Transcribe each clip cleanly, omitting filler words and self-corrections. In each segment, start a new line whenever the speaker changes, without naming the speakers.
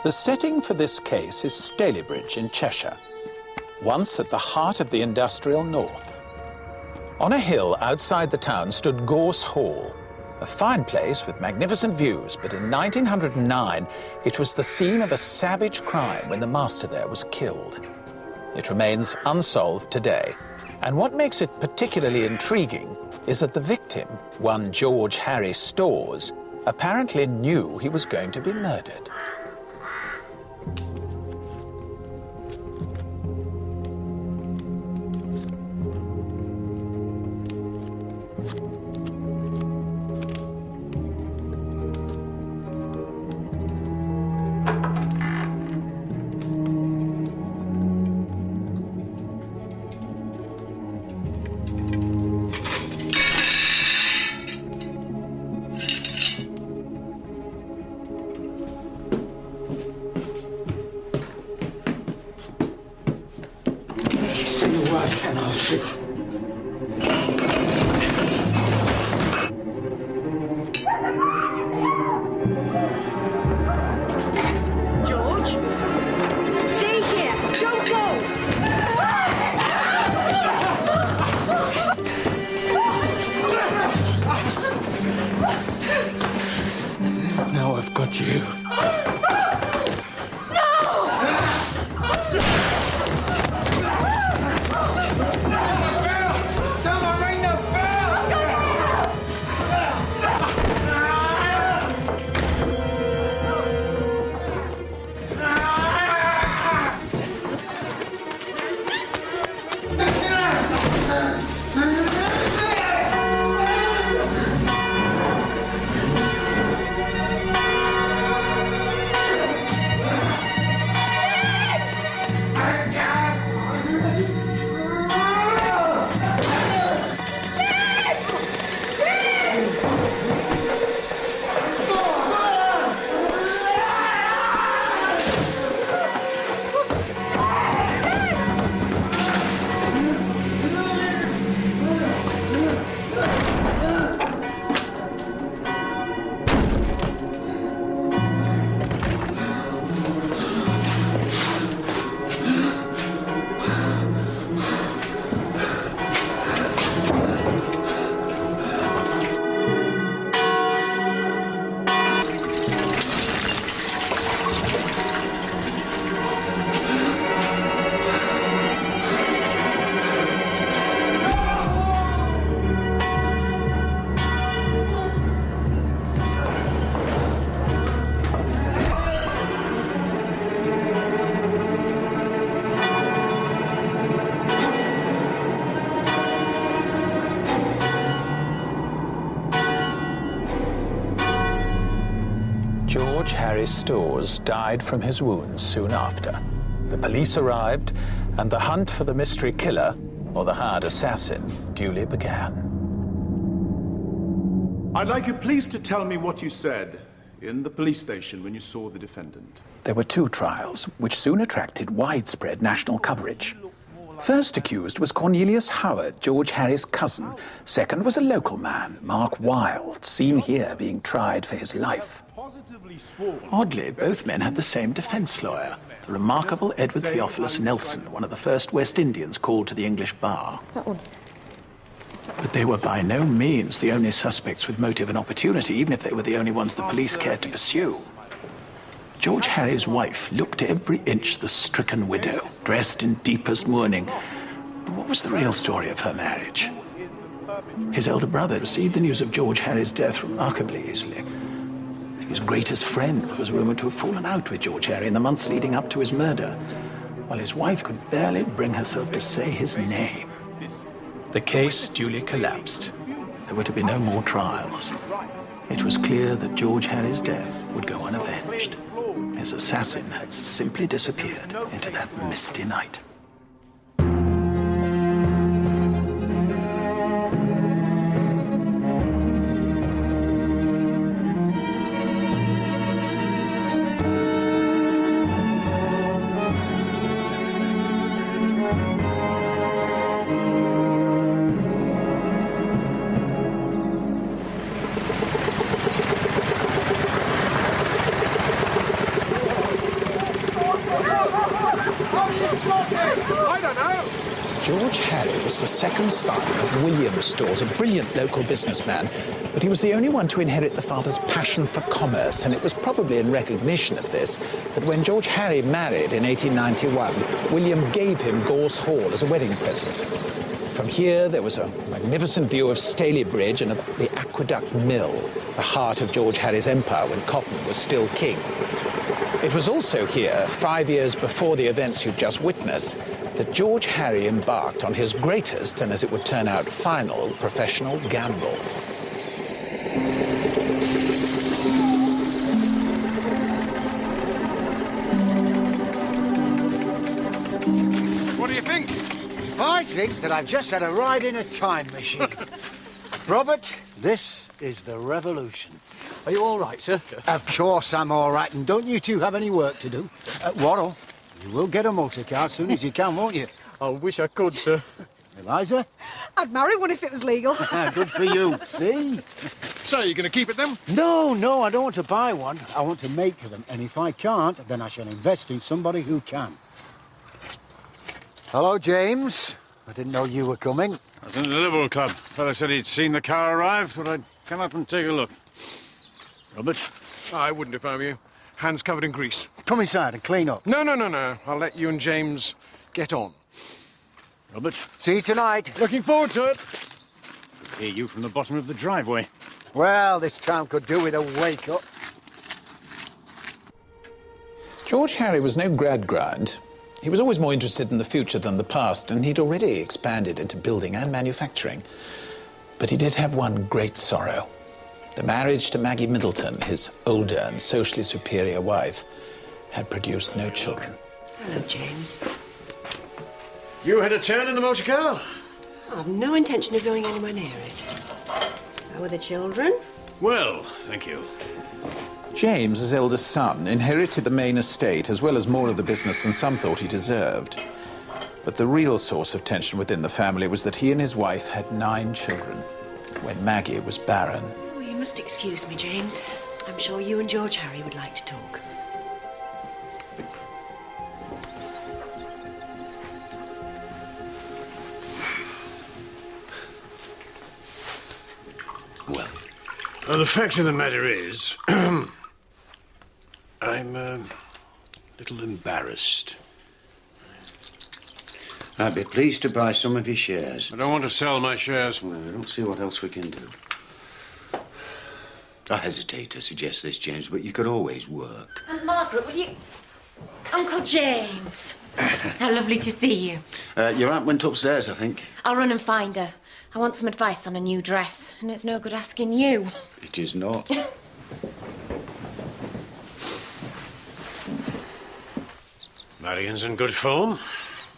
The setting for this case is Stalybridge in Cheshire, once at the heart of the industrial north. On a hill outside the town stood Gorse Hall, a fine place with magnificent views, but in 1909 it was the scene of a savage crime when the master there was killed. It remains unsolved today, and what makes it particularly intriguing is that the victim, one George Harry Storrs, apparently knew he was going to be murdered.
George, stay here. Don't go.
Now I've got you.
George Harry Storrs died from his wounds soon after. The police arrived, and the hunt for the mystery killer, or the hired assassin, duly began.
I'd like you please to tell me what you said in the police station when you saw the defendant.
There were two trials, which soon attracted widespread national coverage. First accused was Cornelius Howard, George Harry's cousin. Second was a local man, Mark Wilde, seen here being tried for his life.
Oddly, both men had the same defense lawyer, the remarkable Edward Theophilus Nelson, one of the first West Indians called to the English bar.
That one.
But they were by no means the only suspects with motive and opportunity, even if they were the only ones the police cared to pursue. George Harry's wife looked every inch the stricken widow, dressed in deepest mourning. But what was the real story of her marriage? His elder brother received the news of George Harry's death remarkably easily. His greatest friend was rumored to have fallen out with George Harry in the months leading up to his murder, while his wife could barely bring herself to say his name.
The case duly collapsed.
There were to be no more trials. It was clear that George Harry's death would go unavenged. His assassin had simply disappeared into that misty night.
the second son of William Storrs, a brilliant local businessman, but he was the only one to inherit the father's passion for commerce, and it was probably in recognition of this that when George Harry married in 1891, William gave him Gorse Hall as a wedding present. From here, there was a magnificent view of Staley Bridge and of the Aqueduct Mill, the heart of George Harry's empire when cotton was still king. It was also here, 5 years before the events you've just witnessed, that George Harry embarked on his greatest and, as it would turn out, final professional gamble.
What do you think?
I think that I've just had a ride in a time machine. Robert, this is the revolution.
Are you all right, sir?
Of course I'm all right, and don't you two have any work to do? Worrell, you will get a motor car as soon as you can, won't you?
I wish I could, sir.
Eliza?
I'd marry one if it was legal.
Good for you. See?
So, you're going to keep it then?
No, I don't want to buy one. I want to make them, and if I can't, then I shall invest in somebody who can. Hello, James. I didn't know you were coming.
I was in the Liverpool Club. Fella said he'd seen the car arrive, thought I'd come up and take a look. Robert?
I wouldn't if I were you. Hands covered in grease.
Come inside and clean up.
No. I'll let you and James get on.
Robert?
See you tonight.
Looking forward to it.
Hear you from the bottom of the driveway.
Well, this town could do with a wake-up.
George Harry was no grad grind. He was always more interested in the future than the past, and he'd already expanded into building and manufacturing. But he did have one great sorrow. The marriage to Maggie Middleton, his older and socially superior wife, had produced no children.
Hello, James.
You had a turn in the motor car?
I've no intention of going anywhere near it. How are the children?
Well, thank you.
James, his eldest son, inherited the main estate as well as more of the business than some thought he deserved. But the real source of tension within the family was that he and his wife had 9 children, when Maggie was barren.
Oh, you must excuse me, James. I'm sure you and George Harry would like to talk.
Well, the fact of the matter is, I'm a little embarrassed.
I'd be pleased to buy some of your shares.
I don't want to sell my shares.
Well, I don't see what else we can do. I hesitate to suggest this, James, but you could always work.
Aunt Margaret, would you... Uncle James. How lovely to see you.
Your aunt went upstairs, I think.
I'll run and find her. I want some advice on a new dress, and it's no good asking you.
It is not.
Marian's in good form.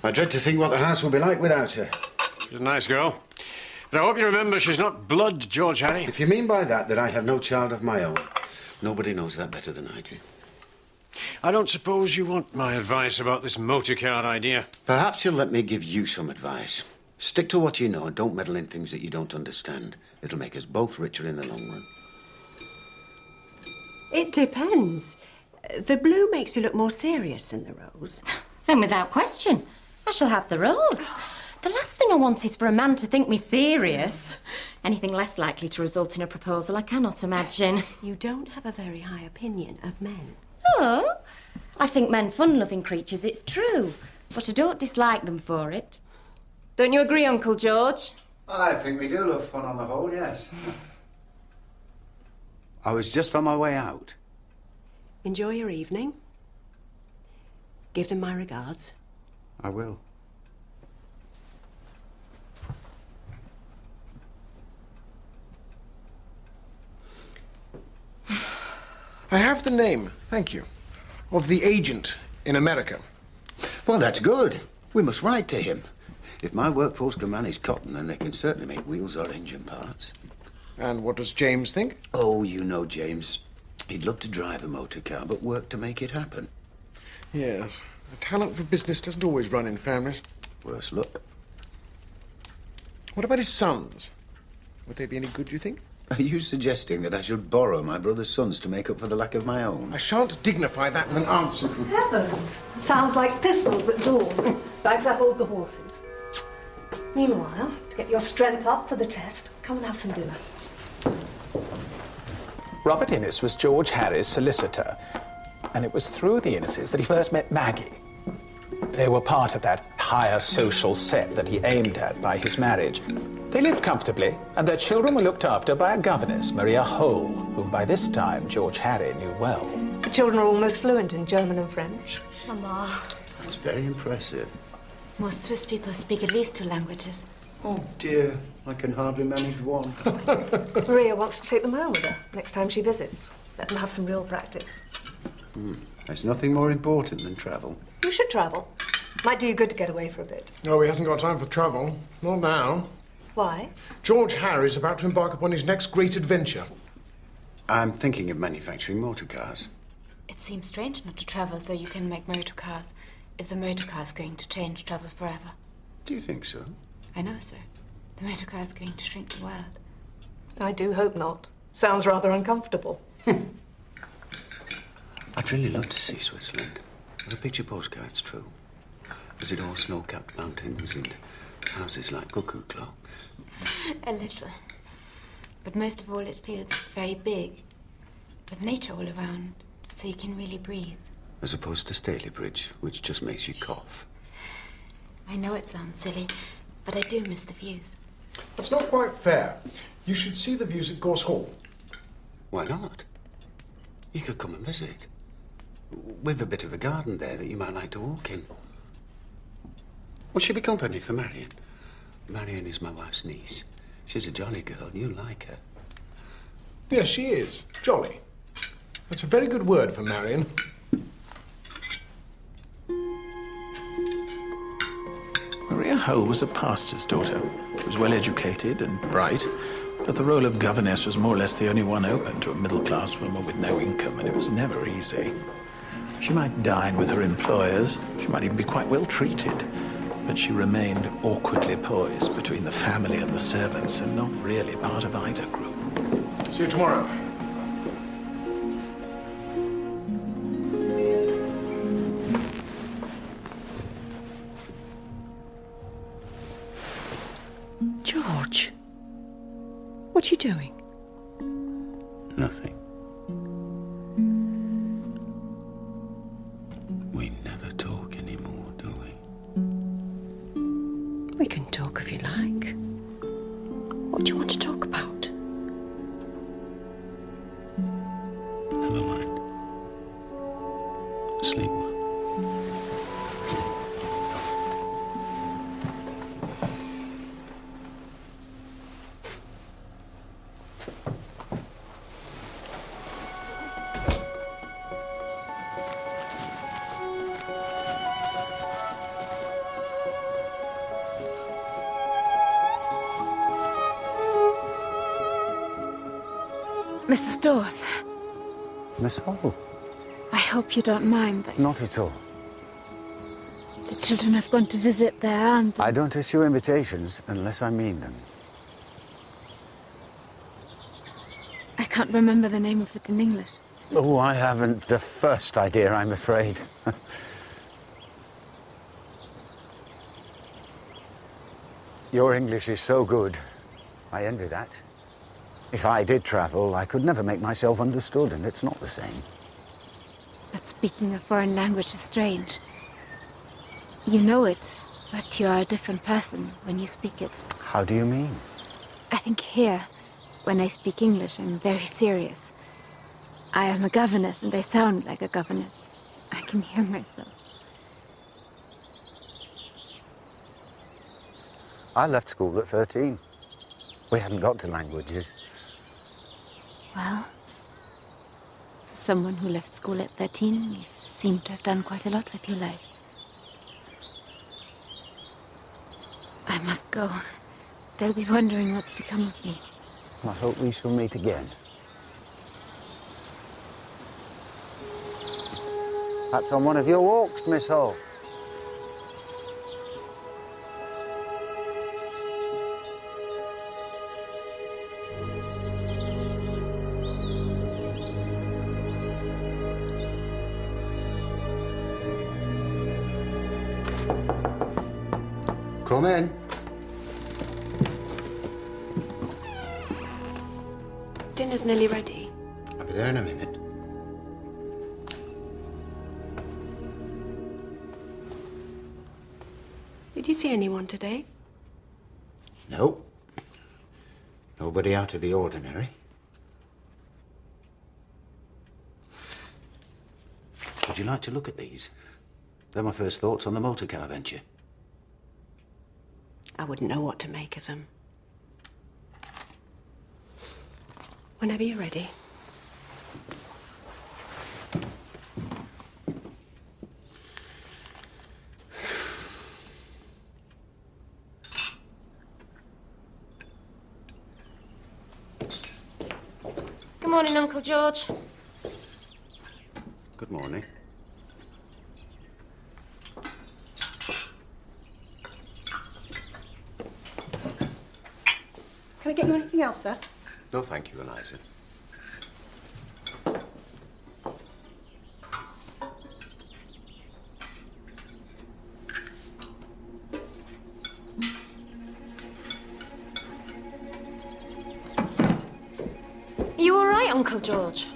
I dread to think what the house will be like without her.
She's a nice girl. But I hope you remember she's not blood, George Harry.
If you mean by that I have no child of my own, nobody knows that better than I do.
I don't suppose you want my advice about this motor car idea.
Perhaps you'll let me give you some advice. Stick to what you know and don't meddle in things that you don't understand. It'll make us both richer in the long run.
It depends. The blue makes you look more serious than the rose.
Then without question, I shall have the rose. The last thing I want is for a man to think me serious. Anything less likely to result in a proposal I cannot imagine.
You don't have a very high opinion of men.
Oh, I think men fun-loving creatures, it's true. But I don't dislike them for it. Don't you agree, Uncle George?
I think we do love fun on the whole, yes. I was just on my way out.
Enjoy your evening. Give them my regards.
I will.
I have the name, thank you, of the agent in America.
Well, that's good. We must write to him. If my workforce can manage cotton, then they can certainly make wheels or engine parts.
And what does James think?
Oh, you know James. He'd love to drive a motor car, but work to make it happen.
Yes. A talent for business doesn't always run in families.
Worse luck.
What about his sons? Would they be any good, do you think?
Are you suggesting that I should borrow my brother's sons to make up for the lack of my own?
I shan't dignify that with an answer.
Heavens! Sounds like pistols at dawn. Bags I hold the horses. Meanwhile, to get your strength up for the test, come and have some dinner.
Robert Innes was George Harry's solicitor, and it was through the Inneses that he first met Maggie. They were part of that higher social set that he aimed at by his marriage. They lived comfortably, and their children were looked after by a governess, Maria Hole, whom by this time George Harry knew well.
The children are almost fluent in German and French.
Mama,
That's very impressive.
most Swiss people speak at least 2 languages.
Oh, dear. I can hardly manage one.
Maria wants to take them home with her next time she visits. Let them have some real practice.
There's nothing more important than travel.
You should travel. Might do you good to get away for a bit.
Oh, he hasn't got time for trouble. Not now.
Why?
George Harry's about to embark upon his next great adventure.
I'm thinking of manufacturing motor cars.
It seems strange not to travel so you can make motor cars, if the motor car is going to change travel forever.
Do you think so?
I know, sir. The motor car is going to shrink the world.
I do hope not. Sounds rather uncomfortable.
I'd really love to see Switzerland. The picture postcards, true. Is it all snow-capped mountains and houses like cuckoo clock?
A little. But most of all, it feels very big, with nature all around, so you can really breathe.
As opposed to Stalybridge, which just makes you cough.
I know it sounds silly, but I do miss the views.
That's not quite fair. You should see the views at Gorse Hall.
Why not? You could come and visit. We've a bit of a garden there that you might like to walk in. Will she be company for Marion? Marion is my wife's niece. She's a jolly girl. You like her.
Yes, she is. Jolly. That's a very good word for Marion.
Maria Hole was a pastor's daughter. She was well educated and bright, but the role of governess was more or less the only one open to a middle-class woman with no income, and it was never easy. She might dine with her employers, she might even be quite well treated, but she remained awkwardly poised between the family and the servants, and not really part of either group.
See you tomorrow.
George, what are you doing?
Nothing. We never talk anymore, do we?
We can talk if you like. What do you want to talk about?
Never mind. Sleep well.
Mr. Storrs,
Miss Hole?
I hope you don't mind that
Not at all.
the children have gone to visit their aunt.
I don't issue invitations unless I mean them.
I can't remember the name of it in English.
Oh, I haven't the first idea, I'm afraid. Your English is so good. I envy that. If I did travel, I could never make myself understood, and it's not the same.
But speaking a foreign language is strange. You know it, but you are a different person when you speak it.
How do you mean?
I think here, when I speak English, I'm very serious. I am a governess, and I sound like a governess. I can hear myself.
I left school at 13. We hadn't got to languages.
Well, for someone who left school at 13, you seem to have done quite a lot with your life. I must go. They'll be wondering what's become of me.
I hope we shall meet again. Perhaps on one of your walks, Miss Hole. Come in.
Dinner's nearly ready.
I'll be there in a minute.
Did you see anyone today?
No. Nobody out of the ordinary. Would you like to look at these? They're my first thoughts on the motor car venture.
I wouldn't know what to make of them. Whenever you're ready.
Good morning, Uncle George.
Good morning.
Can I get you anything else, sir?
No, thank you, Eliza.
Are you all right, Uncle George?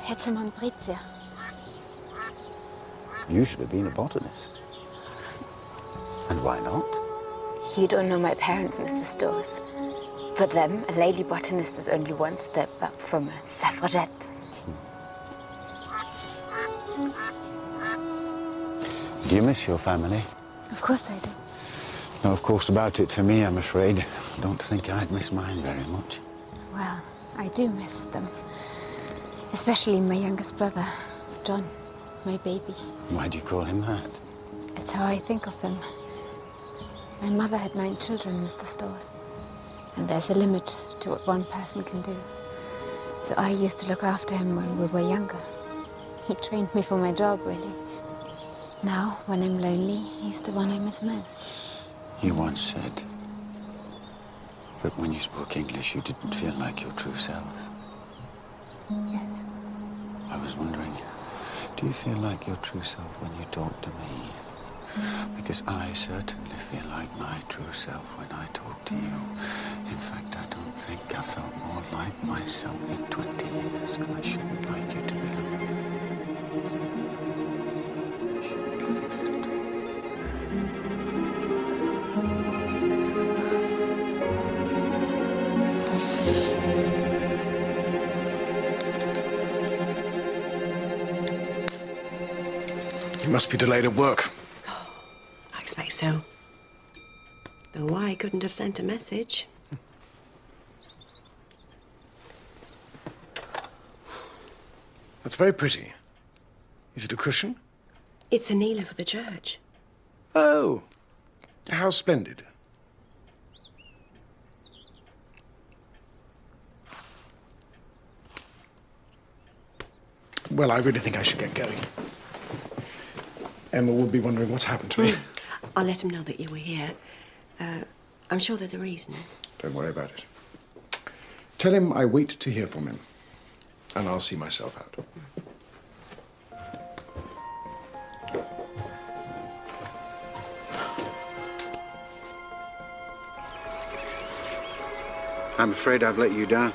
It's a Montbrizia.
You should have been a botanist. And why not?
You don't know my parents, Mr. Storrs. For them, a lady botanist is only one step up from a suffragette.
Do you miss your family?
Of course I do.
No, of course about it for me, I'm afraid. I don't think I'd miss mine very much.
Well, I do miss them. Especially my youngest brother, John, my baby.
Why do you call him that?
It's how I think of him. My mother had 9 children, Mr. Storrs. And there's a limit to what one person can do. So I used to look after him when we were younger. He trained me for my job, really. Now, when I'm lonely, he's the one I miss most.
You once said that when you spoke English, you didn't feel like your true self.
Yes.
I was wondering, do you feel like your true self when you talk to me? Because I certainly feel like my true self when I talk to you. In fact, I don't think I felt more like myself in 20 years, and I shouldn't like you to be lonely. I shouldn't like you to talk.
You must be delayed at work.
I expect so. Though why I couldn't have sent a message.
That's very pretty. Is it a cushion?
It's a kneeler for the church.
Oh, how splendid. Well, I really think I should get going. Emma will be wondering what's happened to me.
I'll let him know that you were here. I'm sure there's a reason.
Don't worry about it. Tell him I wait to hear from him, and I'll see myself out.
I'm afraid I've let you down.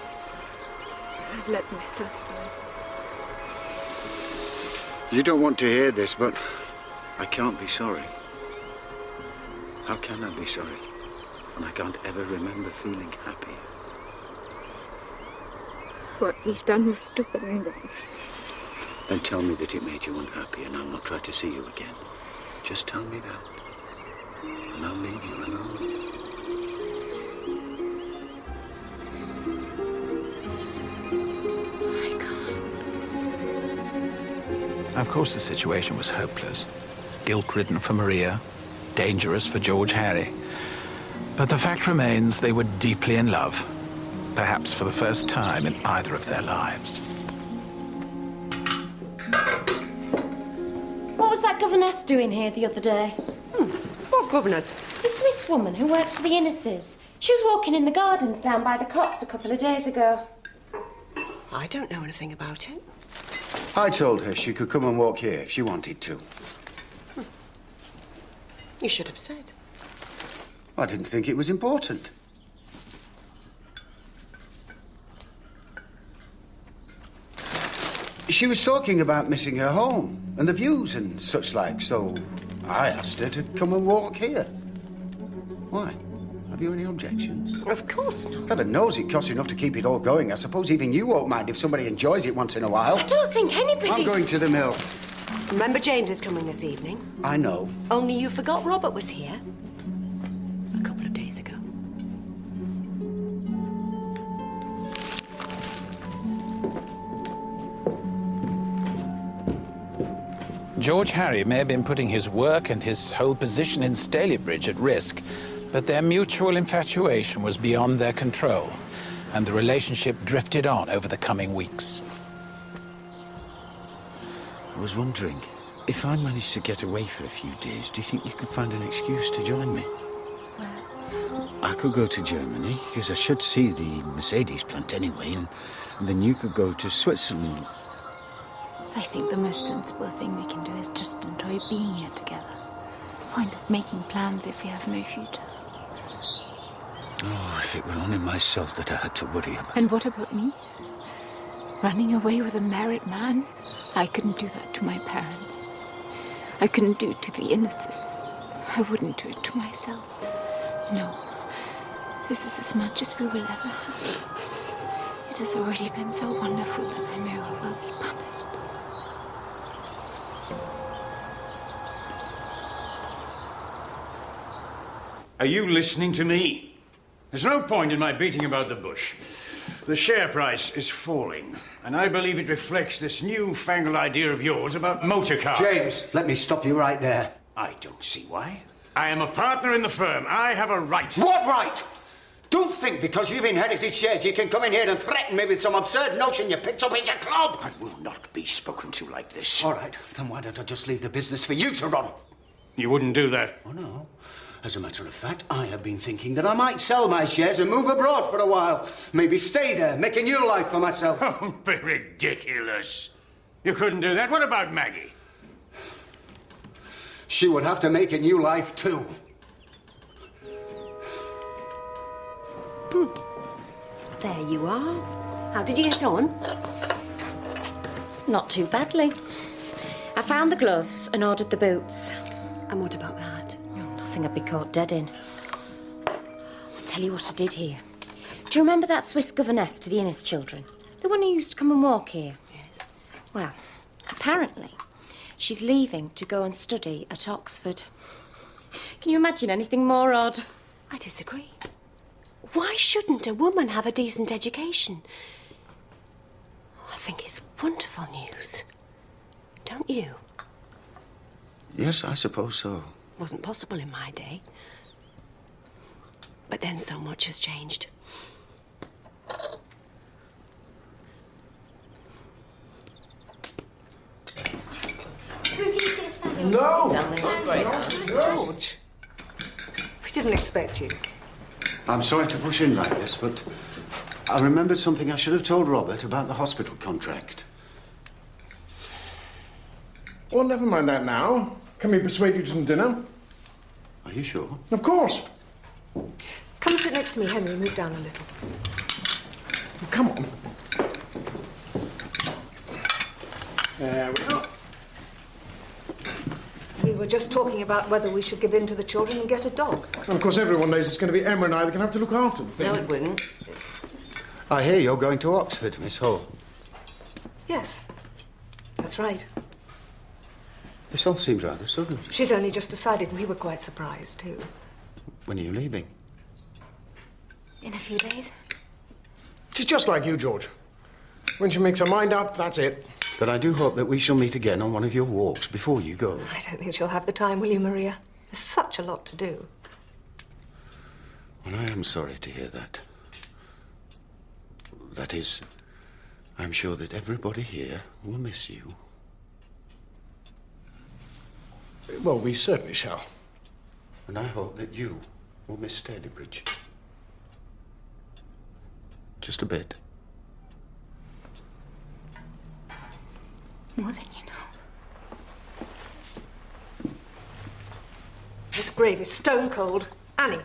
I've let myself down.
You don't want to hear this, but I can't be sorry. How can I be sorry when I can't ever remember feeling happy?
What we've done was stupid and wrong.
Then tell me that it made you unhappy and I'll not try to see you again. Just tell me that, and I'll leave you alone.
Of course, the situation was hopeless. Guilt-ridden for Maria, dangerous for George Harry. But the fact remains they were deeply in love, perhaps for the first time in either of their lives.
What was that governess doing here the other day?
What governess?
The Swiss woman who works for the Inneses. She was walking in the gardens down by the copse a couple of days ago.
I don't know anything about it.
I told her she could come and walk here if she wanted to.
You should have said.
I didn't think it was important. She was talking about missing her home and the views and such like, so I asked her to come and walk here. Why? Have you any objections?
Of course not.
Heaven knows it costs enough to keep it all going. I suppose even you won't mind if somebody enjoys it once in a while.
I don't think anybody...
I'm going to the mill.
Remember James is coming this evening?
I know.
Only you forgot Robert was here. A couple of days ago.
George Harry may have been putting his work and his whole position in Stalybridge at risk, but their mutual infatuation was beyond their control, and the relationship drifted on over the coming weeks.
I was wondering, if I managed to get away for a few days, do you think you could find an excuse to join me?
Where?
I could go to Germany, because I should see the Mercedes plant anyway, and then you could go to Switzerland.
I think the most sensible thing we can do is just enjoy being here together. What's the point of making plans if we have no future?
Oh, if it were only myself that I had to worry about.
And what about me? Running away with a married man? I couldn't do that to my parents. I couldn't do it to the Inneses. I wouldn't do it to myself. No. This is as much as we will ever have. It has already been so wonderful that I know I will be punished.
Are you listening to me? There's no point in my beating about the bush. The share price is falling, and I believe it reflects this newfangled idea of yours about motor cars.
James, let me stop you right there.
I don't see why. I am a partner in the firm. I have a right.
What right? Don't think because you've inherited shares you can come in here and threaten me with some absurd notion you picked up in your club.
I will not be spoken to like this.
All right, then why don't I just leave the business for you to run?
You wouldn't do that?
Oh, no. As a matter of fact, I have been thinking that I might sell my shares and move abroad for a while. Maybe stay there, make a new life for myself.
Oh, be ridiculous. You couldn't do that. What about Maggie?
She would have to make a new life, too.
There you are. How did you get on?
Not too badly. I found the gloves and ordered the boots.
And what about that?
Nothing I'd be caught dead in. I'll tell you what I did here. Do you remember that Swiss governess to the Innes children? The one who used to come and walk here?
Yes.
Well, apparently, she's leaving to go and study at Oxford. Can you imagine anything more odd?
I disagree. Why shouldn't a woman have a decent education? I think it's wonderful news. Don't you?
Yes, I suppose so.
Wasn't possible in my day. But then so much has changed.
No!
George, we didn't expect you.
I'm sorry to push in like this, but I remembered something I should have told Robert about the hospital contract.
Well, never mind that now. Can we persuade you to some dinner?
Are you sure?
Of course.
Come sit next to me, Henry. Move down a little.
Come on. There we go.
We were just talking about whether we should give in to the children and get a dog.
And of course, everyone knows it's going to be Emma and I that can have to look after the thing.
No, it wouldn't.
I hear you're going to Oxford, Miss Hull.
Yes, that's right.
This all seems rather sudden.
She's only just decided, and we were quite surprised, too.
When are you leaving?
In a few days.
She's just like you, George. When she makes her mind up, that's it.
But I do hope that we shall meet again on one of your walks before you go.
I don't think she'll have the time, will you, Maria? There's such a lot to do.
Well, I am sorry to hear that. That is, I'm sure that everybody here will miss you.
Well, we certainly shall.
And I hope that you will miss Stalybridge. Just a bit.
more than you know.
This grave is stone cold. Annie.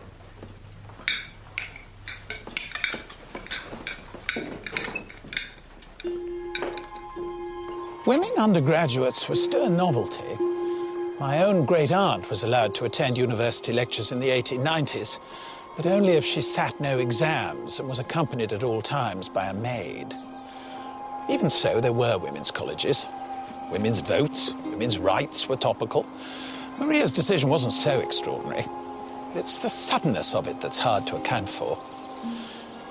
Women undergraduates were still a novelty. My own great-aunt was allowed to attend university lectures in the 1890s, but only if she sat no exams and was accompanied at all times by a maid. Even so, there were women's colleges. Women's votes, women's rights were topical. Maria's decision wasn't so extraordinary. It's the suddenness of it that's hard to account for.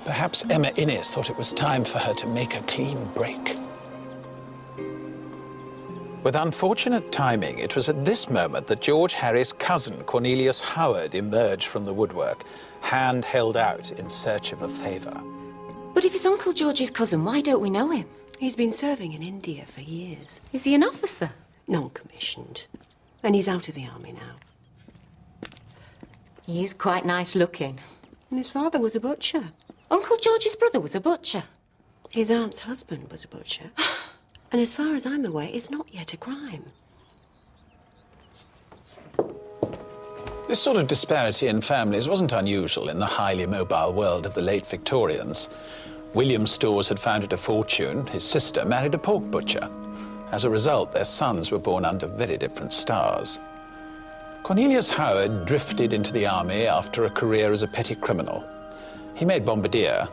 Perhaps Emma Innes thought it was time for her to make a clean break. With unfortunate timing, it was at this moment that George Harry's cousin, Cornelius Howard, emerged from the woodwork, hand held out in search of a favour.
But if it's Uncle George's cousin, why don't we know him?
He's been serving in India for years.
Is he an officer?
Non-commissioned. And he's out of the army now.
He is quite nice looking.
And his father was a butcher.
Uncle George's brother was a butcher.
His aunt's husband was a butcher. And as far as I'm aware, it's not yet a crime.
This sort of disparity in families wasn't unusual in the highly mobile world of the late Victorians. William Storrs had founded a fortune. His sister married a pork butcher. As a result, their sons were born under very different stars. Cornelius Howard drifted into the army after a career as a petty criminal. He made bombardier,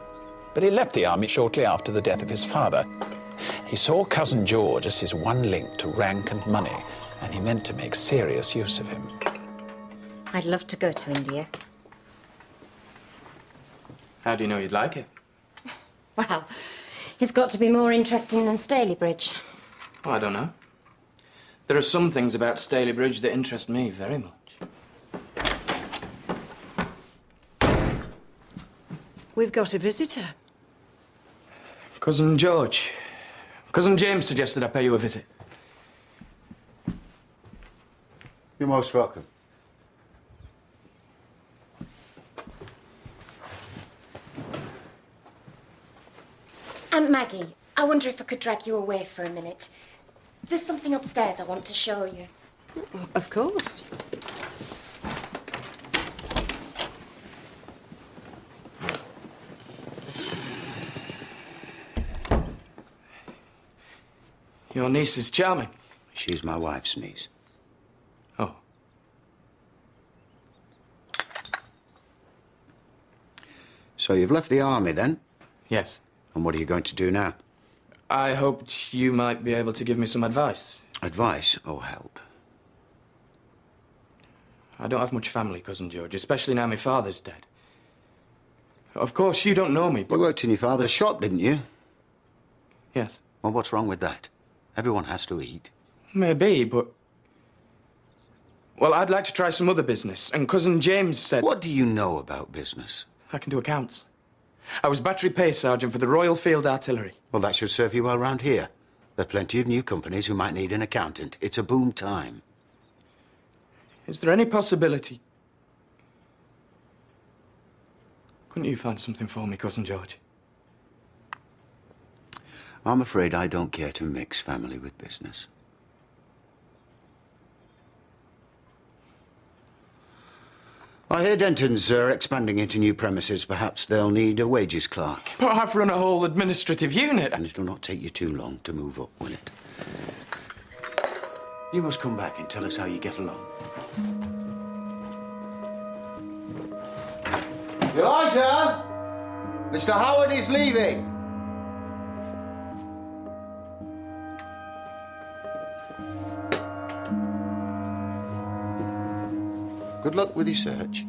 but he left the army shortly after the death of his father. He saw cousin George as his one link to rank and money, and he meant to make serious use of him.
I'd love to go to India.
How do you know you'd like it?
Well, it's got to be more interesting than Stalybridge.
Oh, I don't know. There are some things about Stalybridge that interest me very much.
We've got a visitor.
Cousin George. Cousin James suggested I pay you a visit.
You're most welcome.
Aunt Maggie, I wonder if I could drag you away for a minute. There's something upstairs I want to show you.
Of course.
Your niece is charming.
She's my wife's niece.
Oh.
So you've left the army, then?
Yes.
And what are you going to do now?
I hoped you might be able to give me some advice.
Advice? Oh, help.
I don't have much family, Cousin George, especially now my father's dead. Of course, you don't know me, but...
You worked in your father's shop, didn't you?
Yes.
Well, what's wrong with that? Everyone has to eat.
Maybe, but... Well, I'd like to try some other business, and Cousin James said...
What do you know about business?
I can do accounts. I was battery pay sergeant for the Royal Field Artillery.
Well, that should serve you well round here. There are plenty of new companies who might need an accountant. It's a boom time.
Is there any possibility... Couldn't you find something for me, Cousin George?
I'm afraid I don't care to mix family with business. I hear Denton's expanding into new premises. Perhaps they'll need a wages clerk.
But I've run a whole administrative unit.
And it'll not take you too long to move up, will it? You must come back and tell us how you get along. Elijah! Mr. Howard is leaving. Good luck with your search.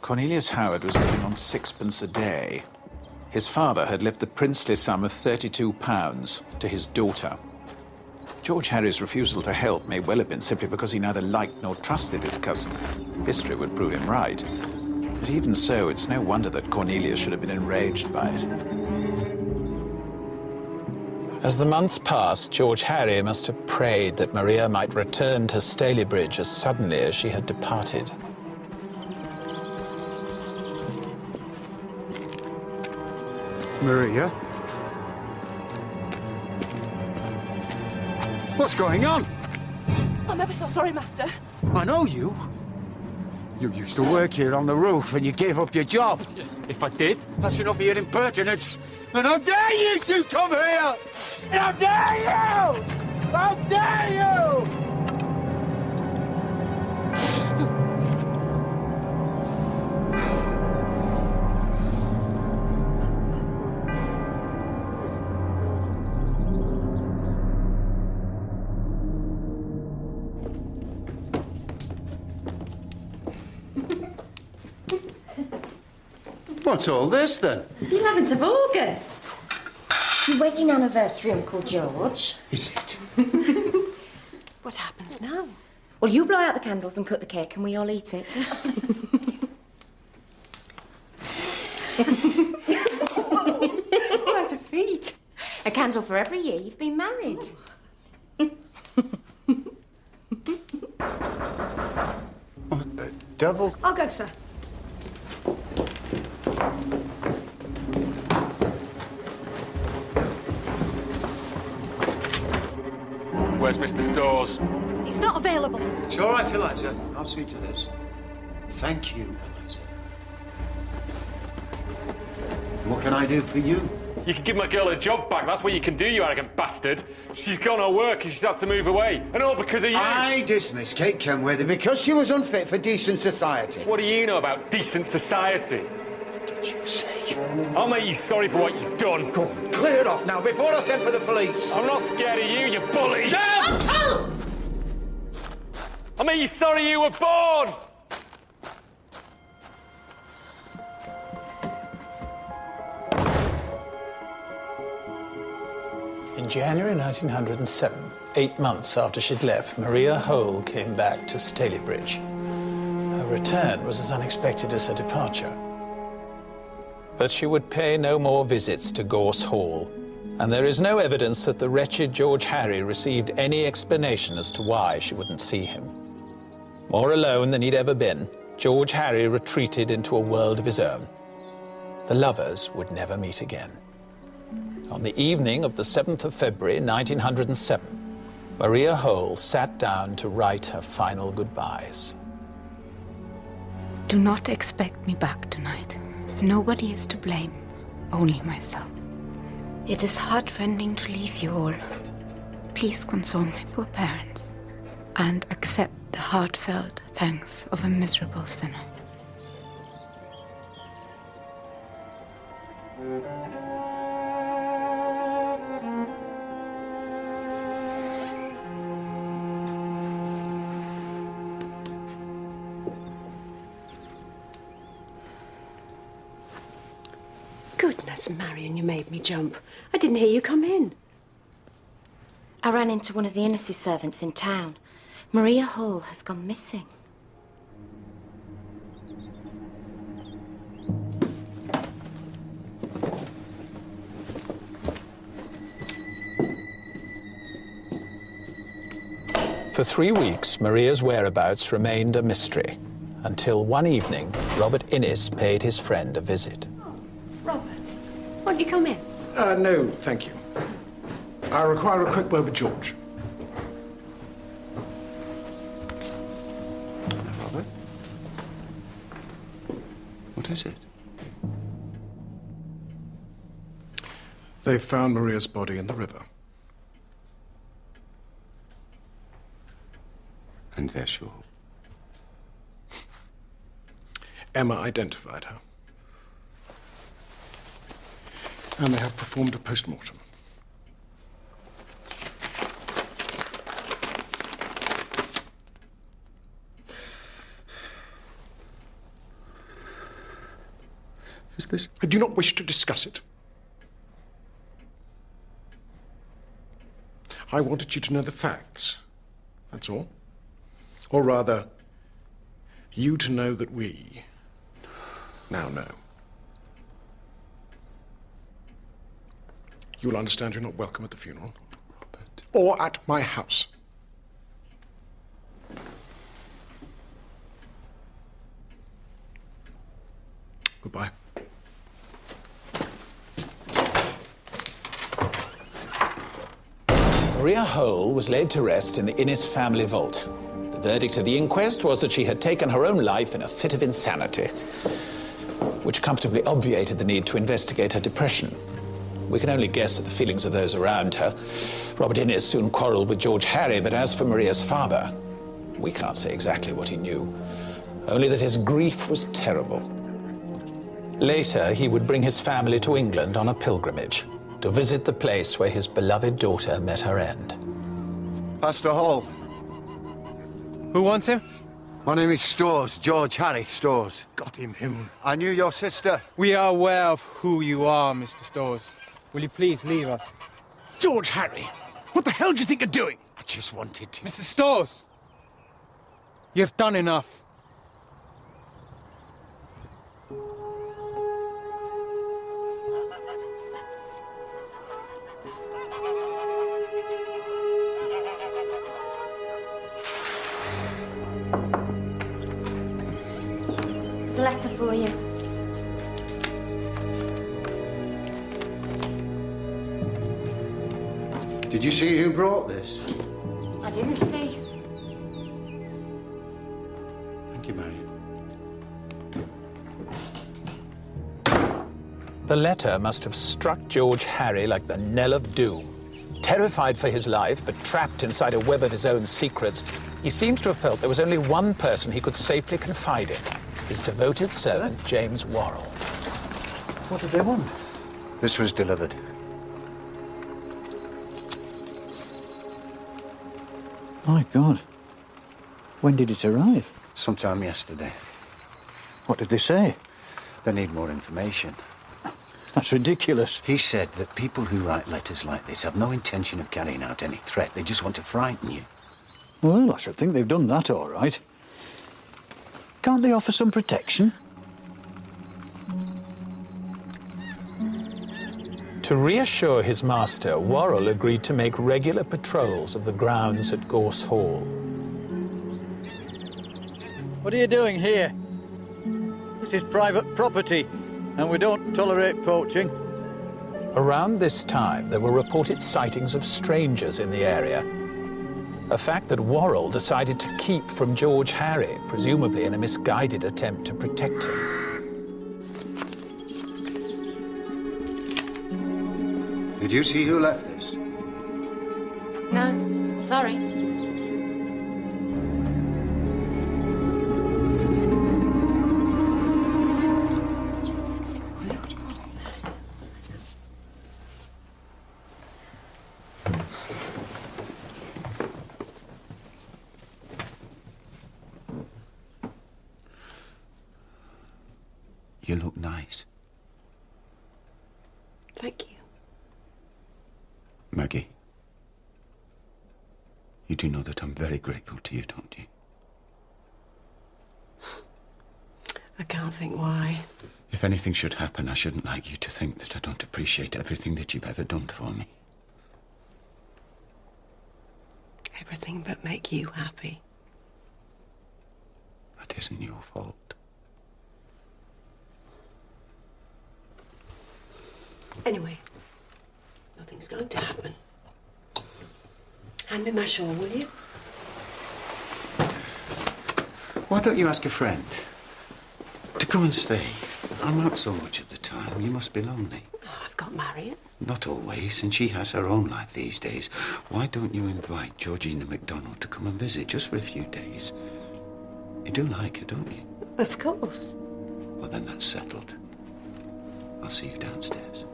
Cornelius Howard was living on sixpence a day. His father had left the princely sum of £32 to his daughter. George Harry's refusal to help may well have been simply because he neither liked nor trusted his cousin. History would prove him right. But even so, it's no wonder that Cornelius should have been enraged by it. As the months passed, George Harry must have prayed that Maria might return to Stalybridge as suddenly as she had departed.
Maria? What's going on?
I'm ever so sorry, Master.
I know you. You used to work here on the roof and you gave up your job.
If I did?
That's enough of your impertinence. And how dare you two come here! How dare you! How dare you!
What's all this, then?
The 11th of August. Your wedding anniversary, Uncle George.
Is it?
What happens now?
Well, you blow out the candles and cut the cake and we all eat it.
What a treat.
A candle for every year you've been married.
What the devil?
I'll go, sir.
Where's Mr. Storrs?
He's not available.
It's all right, Eliza. I'll see to this. Thank you, Eliza. What can I do for you?
You can give my girl her job back. That's what you can do, you arrogant bastard. She's gone to work and she's had to move away. And all because of you.
I dismiss Kate Kenworthy because she was unfit for decent society.
What do you know about decent society?
What did you say?
I'll make you sorry for what you've done.
Go on, clear it off now before I send for the police.
I'm not scared of you, you bully.
Uncle!
I'll make you sorry you were born.
In January 1907, 8 months after she'd left, Maria Hole came back to Stalybridge. Her return was as unexpected as her departure. But she would pay no more visits to Gorse Hall, and there is no evidence that the wretched George Harry received any explanation as to why she wouldn't see him. More alone than he'd ever been, George Harry retreated into a world of his own. The lovers would never meet again. On the evening of the 7th of February, 1907, Maria Hole sat down to write her final goodbyes.
Do not expect me back tonight. Nobody is to blame, only myself. It is heartrending to leave you all. Please console my poor parents and accept the heartfelt thanks of a miserable sinner.
Goodness, Marion, you made me jump. I didn't hear you come in.
I ran into one of the Innes's servants in town. Maria Hole has gone missing.
For 3 weeks, Maria's whereabouts remained a mystery, until one evening, Robert Innes paid his friend a visit.
Robert, won't you come in?
No, thank you. I require a quick word with George.
Robert? What is it?
They found Maria's body in the river.
And they're sure.
Emma identified her. And they have performed a post-mortem.
Is this?
I do not wish to discuss it. I wanted you to know the facts. That's all. Or rather, you to know that we now know. You'll understand you're not welcome at the funeral. Robert. Or at my house. Goodbye.
Maria Hole was laid to rest in the Innis family vault. The verdict of the inquest was that she had taken her own life in a fit of insanity, which comfortably obviated the need to investigate her depression. We can only guess at the feelings of those around her. Robert Innis soon quarreled with George Harry, but as for Maria's father, we can't say exactly what he knew, only that his grief was terrible. Later, he would bring his family to England on a pilgrimage to visit the place where his beloved daughter met her end.
Pastor Hall.
Who wants him?
My name is Storrs, George Harry Storrs.
Got him.
I knew your sister.
We are aware of who you are, Mr. Storrs. Will you please leave us?
George Harry, what the hell do you think you're doing?
I just wanted to...
Mr. Storrs! You have done enough.
There's a letter for you.
Did you see who brought this?
I didn't see.
Thank you, Marion.
The letter must have struck George Harry like the knell of doom. Terrified for his life, but trapped inside a web of his own secrets, he seems to have felt there was only one person he could safely confide in, his devoted servant, James Worrell.
What did they want? This was delivered.
My God. When did it arrive?
Sometime yesterday.
What did they say?
They need more information.
That's ridiculous.
He said that people who write letters like this have no intention of carrying out any threat. They just want to frighten you.
Well, I should think they've done that all right. Can't they offer some protection?
To reassure his master, Worrell agreed to make regular patrols of the grounds at Gorse Hall.
What are you doing here? This is private property, and we don't tolerate poaching.
Around this time, there were reported sightings of strangers in the area, a fact that Worrell decided to keep from George Harry, presumably in a misguided attempt to protect him.
Did you see who left this?
No, sorry.
You look nice.
Thank you.
Maggie, you do know that I'm very grateful to you, don't you?
I can't think why.
If anything should happen, I shouldn't like you to think that I don't appreciate everything that you've ever done for me.
Everything but make you happy.
That isn't your fault.
Anyway, nothing's going to happen. Hand me my shawl, will you?
Why don't you ask a friend to come and stay? I'm out so much of the time. You must be lonely.
Oh, I've got Marion.
Not always, and she has her own life these days. Why don't you invite Georgina MacDonald to come and visit just for a few days? You do like her, don't you?
Of course.
Well, then that's settled. I'll see you downstairs.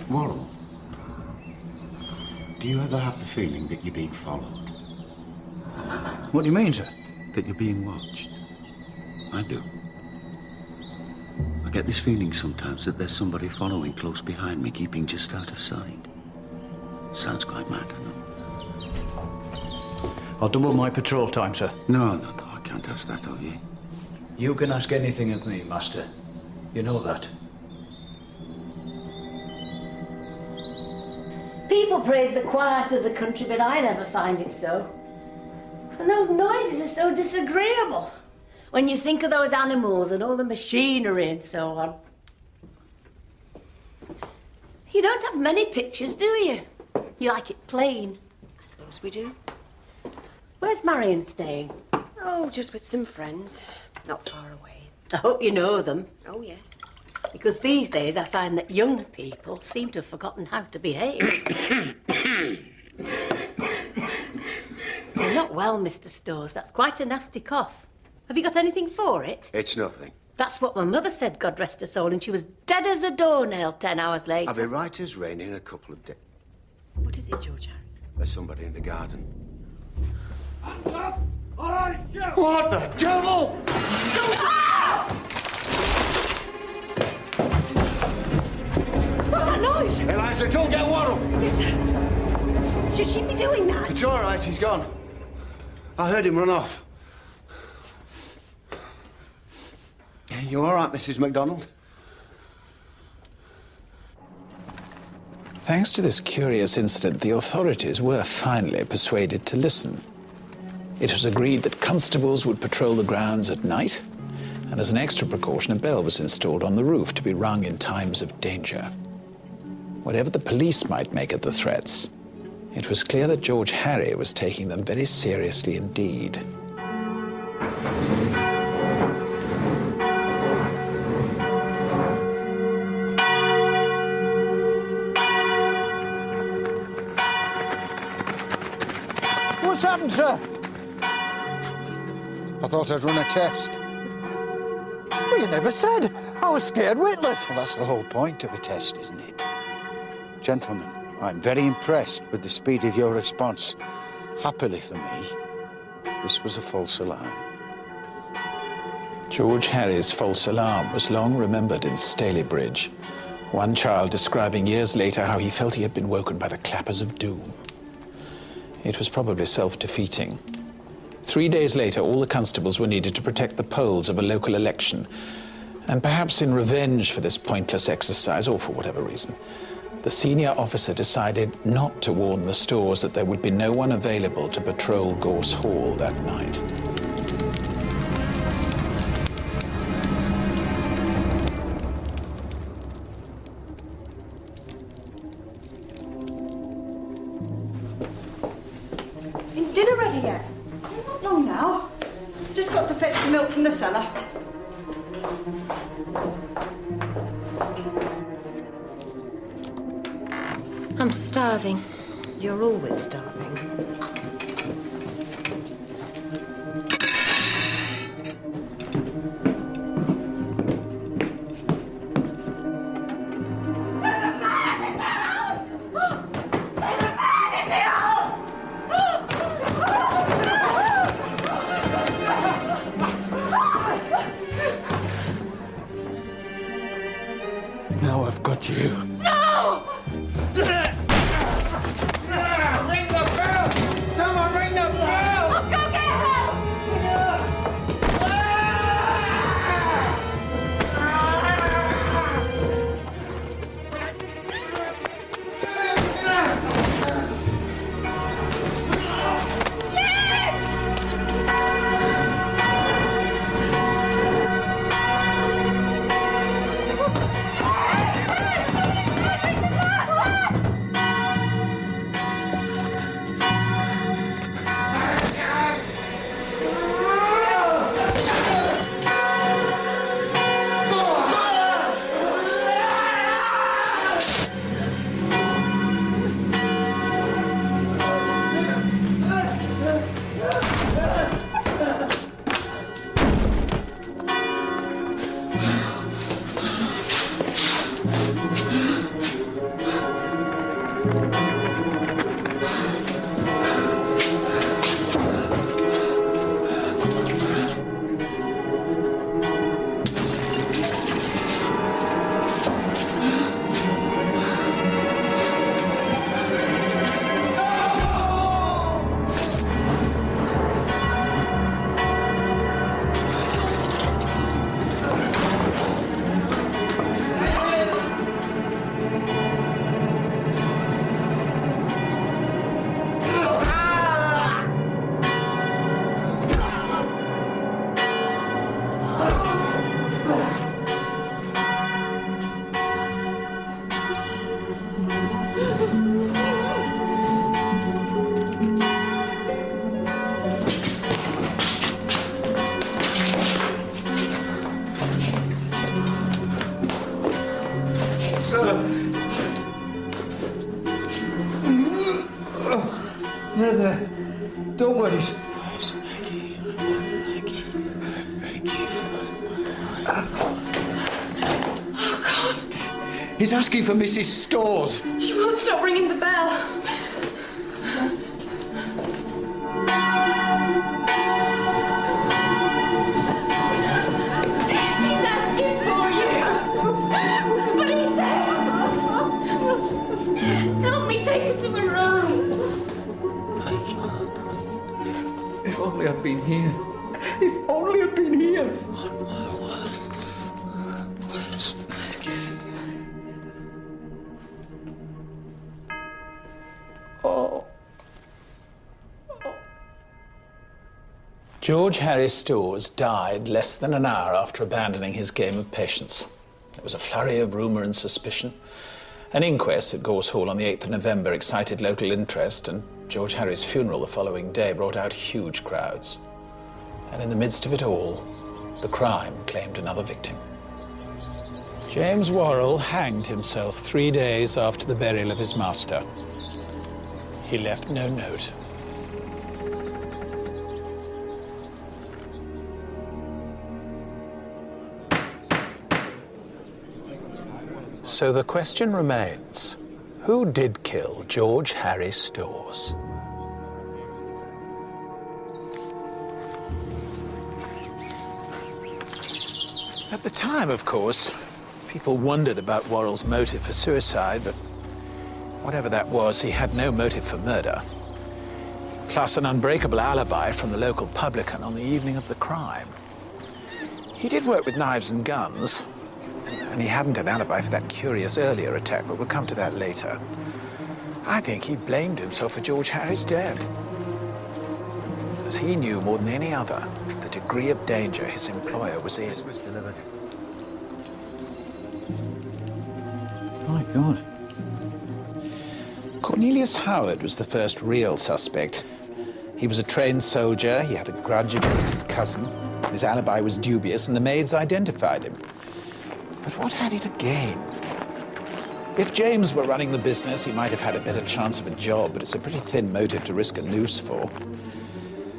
Worrell, do you ever have the feeling that you're being followed?
What do you mean, sir?
That you're being watched? I do. I get this feeling sometimes that there's somebody following close behind me, keeping just out of sight. Sounds quite mad, I know.
I'll double my patrol time, sir.
No, I can't ask that of you.
You can ask anything of me, Master. You know that.
praise the quiet of the country, but I never find it so. And those noises are so disagreeable. When you think of those animals and all the machinery and so on. You don't have many pictures, do you? You like it plain.
I suppose we do.
Where's Marion staying?
Oh, just with some friends. Not far away.
I hope you know them.
Oh, yes.
Because these days I find that young people seem to have forgotten how to behave. You're not well, Mr. Storrs. That's quite a nasty cough. Have you got anything for it?
It's nothing.
That's what my mother said, God rest her soul, and she was dead as a doornail 10 hours later.
I'll be right as rain in a couple of days.
What is it, George Harry?
There's somebody in the garden.
What the devil?
What's that noise?
Eliza, don't get worried.
Should she be doing that?
It's all right, he's gone. I heard him run off. You all right, Mrs. MacDonald?
Thanks to this curious incident, the authorities were finally persuaded to listen. It was agreed that constables would patrol the grounds at night, and as an extra precaution, a bell was installed on the roof to be rung in times of danger. Whatever the police might make of the threats, it was clear that George Harry was taking them very seriously indeed.
What's happened, sir? I thought I'd run a test. Well, you never said. I was scared witless. Well, that's the whole point of a test, isn't it? Gentlemen, I'm very impressed with the speed of your response. Happily for me, this was a false alarm.
George Harry's false alarm was long remembered in Stalybridge. One child describing years later how he felt he had been woken by the clappers of doom. It was probably self-defeating. 3 days later, all the constables were needed to protect the polls of a local election. And perhaps in revenge for this pointless exercise, or for whatever reason, the senior officer decided not to warn the Storrs that there would be no one available to patrol Gorse Hall that night.
Dinner ready yet? Not long now. Just got to fetch the milk from the cellar.
I'm starving. You're always starving.
Now I've got you.
No!
Ring the bell! Someone ring the bell!
I'll go get
Where's Maggie? I want Maggie. Maggie, find my wife.
Oh, God!
He's asking for Mrs. Storrs.
She won't stop ringing the bell. He's asking for you. But he's safe. Help me take her to my room.
I can't breathe.
If only I'd been here. If only I'd been here.
Want my wife. Where's Maggie?
Oh.
George Harry Storrs died less than an hour after abandoning his game of patience. There was a flurry of rumour and suspicion. An inquest at Gorse Hall on the 8th of November excited local interest, and George Harry's funeral the following day brought out huge crowds. And in the midst of it all, the crime claimed another victim. James Worrell hanged himself 3 days after the burial of his master. He left no note. So the question remains, who did kill George Harry Storrs? At the time, of course, people wondered about Worrell's motive for suicide, but whatever that was, he had no motive for murder. Plus an unbreakable alibi from the local publican on the evening of the crime. He did work with knives and guns, and he hadn't an alibi for that curious earlier attack, but we'll come to that later. I think he blamed himself for George Harry's death, as he knew more than any other the degree of danger his employer was in.
My God.
Cornelius Howard was the first real suspect. He was a trained soldier, he had a grudge against his cousin, his alibi was dubious, and the maids identified him. But what had he to gain? If James were running the business, he might have had a better chance of a job, but it's a pretty thin motive to risk a noose for.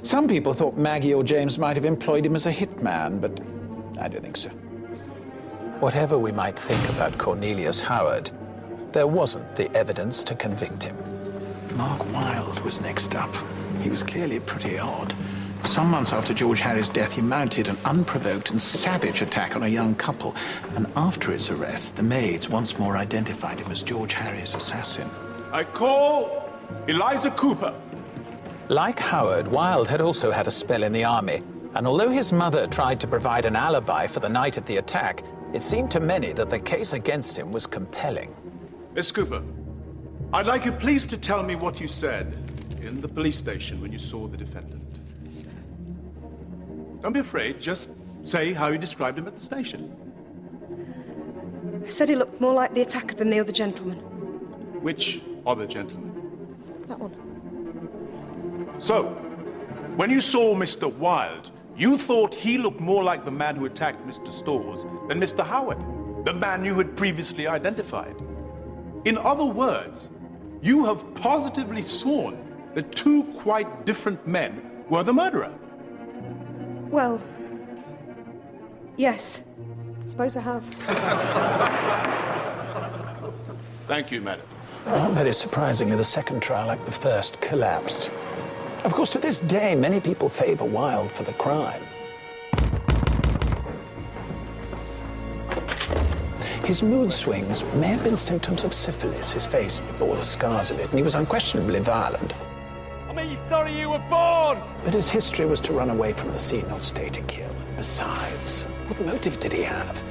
Some people thought Maggie or James might have employed him as a hitman, but I don't think so. Whatever we might think about Cornelius Howard, there wasn't the evidence to convict him.
Mark Wilde was next up. He was clearly pretty odd. Some months after George Harry's death, he mounted an unprovoked and savage attack on a young couple. And after his arrest, the maids once more identified him as George Harry's assassin.
I call Eliza Cooper.
Like Howard, Wilde had also had a spell in the army. And although his mother tried to provide an alibi for the night of the attack, it seemed to many that the case against him was compelling.
Miss Cooper, I'd like you please to tell me what you said in the police station when you saw the defendant. Don't be afraid, just say how you described him at the station.
I said he looked more like the attacker than the other gentleman.
Which other gentleman?
That one.
So, when you saw Mr. Wilde, you thought he looked more like the man who attacked Mr. Storrs than Mr. Howard, the man you had previously identified. In other words, you have positively sworn that two quite different men were the murderer.
Well, yes. I suppose I have.
Thank you, madam.
Not very surprisingly, the second trial, like the first, collapsed. Of course, to this day, many people favour Wilde for the crime. His mood swings may have been symptoms of syphilis. His face bore the scars of it, and he was unquestionably violent.
I'm sorry you were born!
But his history was to run away from the scene, not stay to kill. And besides, what motive did he have?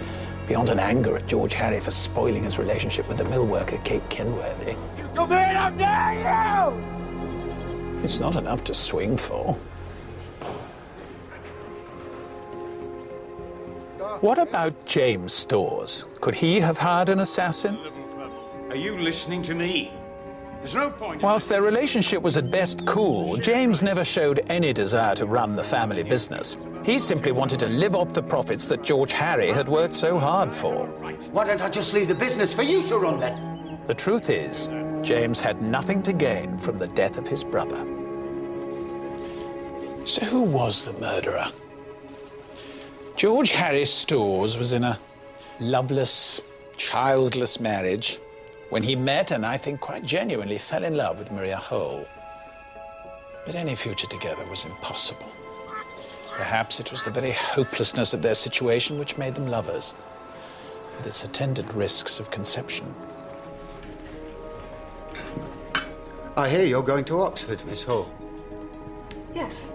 Beyond an anger at George Harry for spoiling his relationship with the mill worker, Kate Kenworthy.
You come here, how dare you!
It's not enough to swing for. What about James Storrs? Could he have hired an assassin?
Are you listening to me? There's no point.
Whilst their relationship was at best cool, James never showed any desire to run the family business. He simply wanted to live off the profits that George Harry had worked so hard for.
Why don't I just leave the business for you to run then?
The truth is, James had nothing to gain from the death of his brother. So who was the murderer? George Harry Storrs was in a loveless, childless marriage when he met, and I think quite genuinely fell in love with Maria Hole. But any future together was impossible. Perhaps it was the very hopelessness of their situation which made them lovers, with its attendant risks of conception.
I hear you're going to Oxford, Miss Hall.
Yes,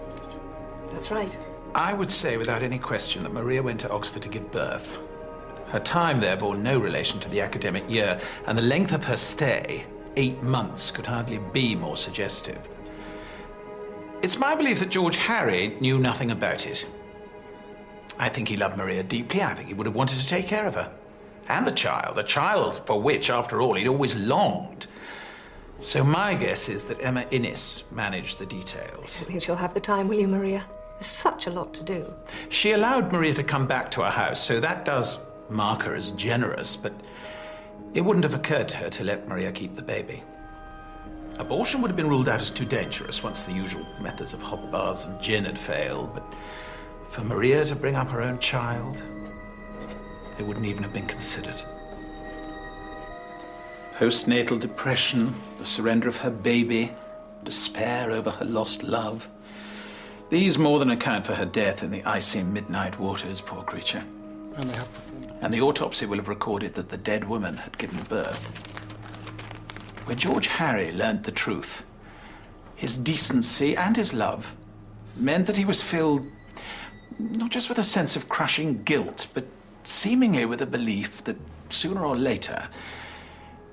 that's right.
I would say without any question that Maria went to Oxford to give birth. Her time there bore no relation to the academic year, and the length of her stay, 8 months, could hardly be more suggestive. It's my belief that George Harry knew nothing about it. I think he loved Maria deeply. I think he would have wanted to take care of her. And the child for which, after all, he'd always longed. So my guess is that Emma Innes managed the details.
I don't think she'll have the time, will you, Maria? There's such a lot to do.
She allowed Maria to come back to her house, so that does mark her as generous, but it wouldn't have occurred to her to let Maria keep the baby. Abortion would have been ruled out as too dangerous once the usual methods of hot baths and gin had failed, but for Maria to bring up her own child, it wouldn't even have been considered. Postnatal depression, the surrender of her baby, despair over her lost love. These more than account for her death in the icy midnight waters, poor creature.
And they have performed.
And the autopsy will have recorded that the dead woman had given birth. When George Harry learnt the truth, his decency and his love meant that he was filled not just with a sense of crushing guilt, but seemingly with a belief that sooner or later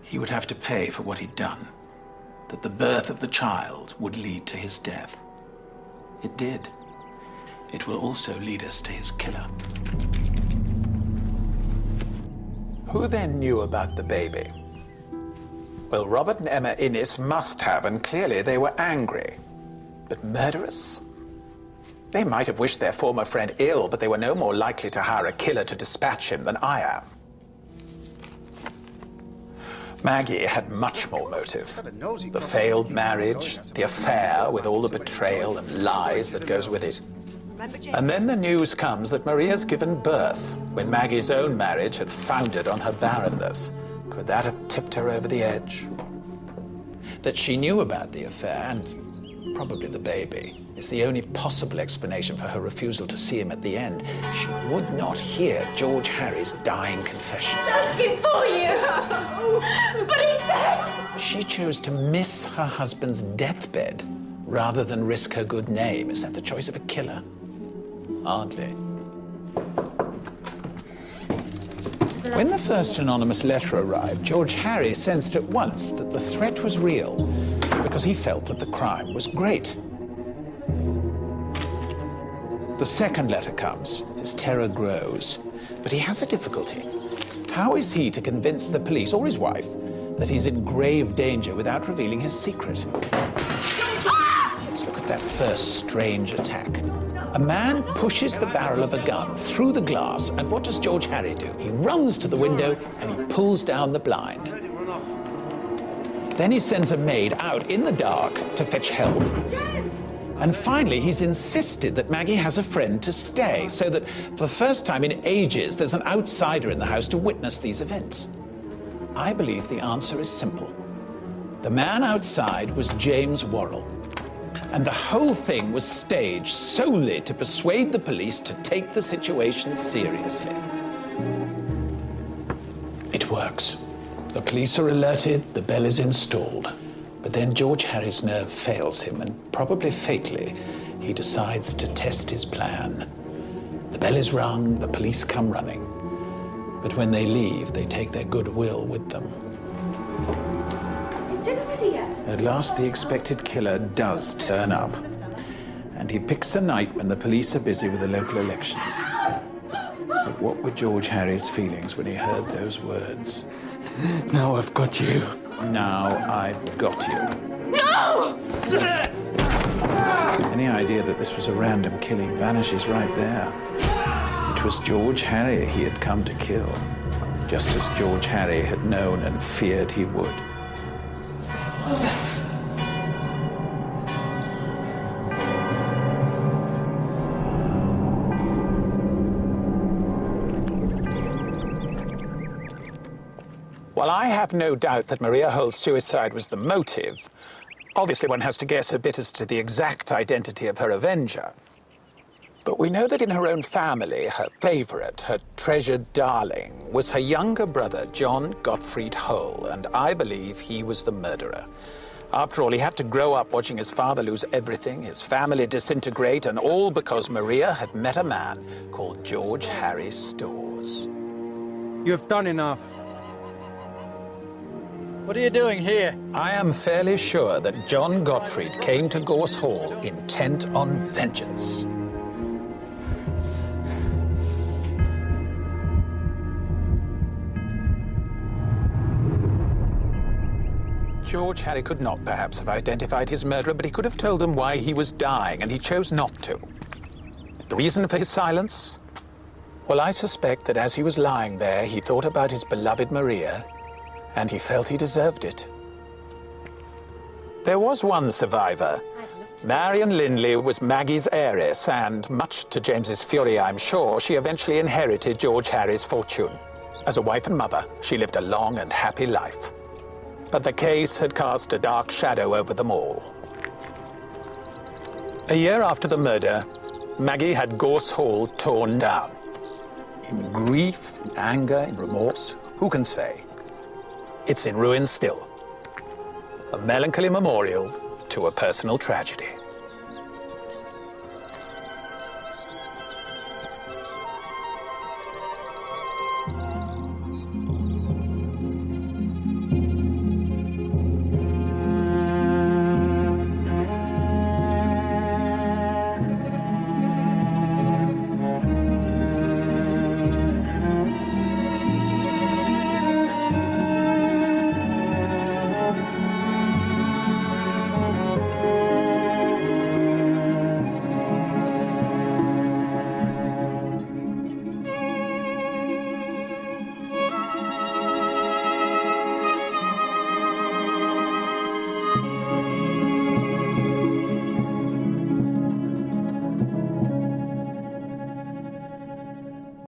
he would have to pay for what he'd done, that the birth of the child would lead to his death. It did. It will also lead us to his killer. Who then knew about the baby? Well, Robert and Emma Innes must have, and clearly they were angry. But murderous? They might have wished their former friend ill, but they were no more likely to hire a killer to dispatch him than I am. Maggie had much more motive. The failed marriage, the affair with all the betrayal and lies that goes with it. And then the news comes that Maria's given birth when Maggie's own marriage had foundered on her barrenness. Could that have tipped her over the edge? That she knew about the affair, and probably the baby, is the only possible explanation for her refusal to see him at the end. She would not hear George Harry's dying confession.
Asking for you! But he said...
She chose to miss her husband's deathbed rather than risk her good name. Is that the choice of a killer? Hardly. When the first anonymous letter arrived, George Harry sensed at once that the threat was real because he felt that the crime was great. The second letter comes. His terror grows. But he has a difficulty. How is he to convince the police or his wife that he's in grave danger without revealing his secret? Let's look at that first strange attack. A man pushes the barrel of a gun through the glass, and what does George Harry do? He runs to the window and he pulls down the blind. Then he sends a maid out in the dark to fetch help. And finally, he's insisted that Maggie has a friend to stay, so that for the first time in ages, there's an outsider in the house to witness these events. I believe the answer is simple. The man outside was James Worrell. And the whole thing was staged solely to persuade the police to take the situation seriously. It works. The police are alerted, the bell is installed. But then George Harry's nerve fails him, and probably fatally, he decides to test his plan. The bell is rung, the police come running. But when they leave, they take their goodwill with them.
Dinner ready yet?
At last, the expected killer does turn up. And he picks a night when the police are busy with the local elections. But what were George Harry's feelings when he heard those words?
Now I've got you.
Now I've got you.
No!
Any idea that this was a random killing vanishes right there. It was George Harry he had come to kill, just as George Harry had known and feared he would. While I have no doubt that Maria Holt's suicide was the motive, obviously one has to guess a bit as to the exact identity of her avenger. But we know that in her own family, her favourite, her treasured darling, was her younger brother, John Gottfried Hull, and I believe he was the murderer. After all, he had to grow up watching his father lose everything, his family disintegrate, and all because Maria had met a man called George Harry Storrs.
You have done enough.
What are you doing here?
I am fairly sure that John Gottfried came to Gorse Hall intent on vengeance. George Harry could not perhaps have identified his murderer, but he could have told them why he was dying, and he chose not to. The reason for his silence? Well, I suspect that as he was lying there, he thought about his beloved Maria, and he felt he deserved it. There was one survivor. Marion Lindley was Maggie's heiress, and much to James's fury, I'm sure, she eventually inherited George Harry's fortune. As a wife and mother, she lived a long and happy life. But the case had cast a dark shadow over them all. A year after the murder, Maggie had Gorse Hall torn down. In grief, in anger, in remorse, who can say? It's in ruins still. A melancholy memorial to a personal tragedy.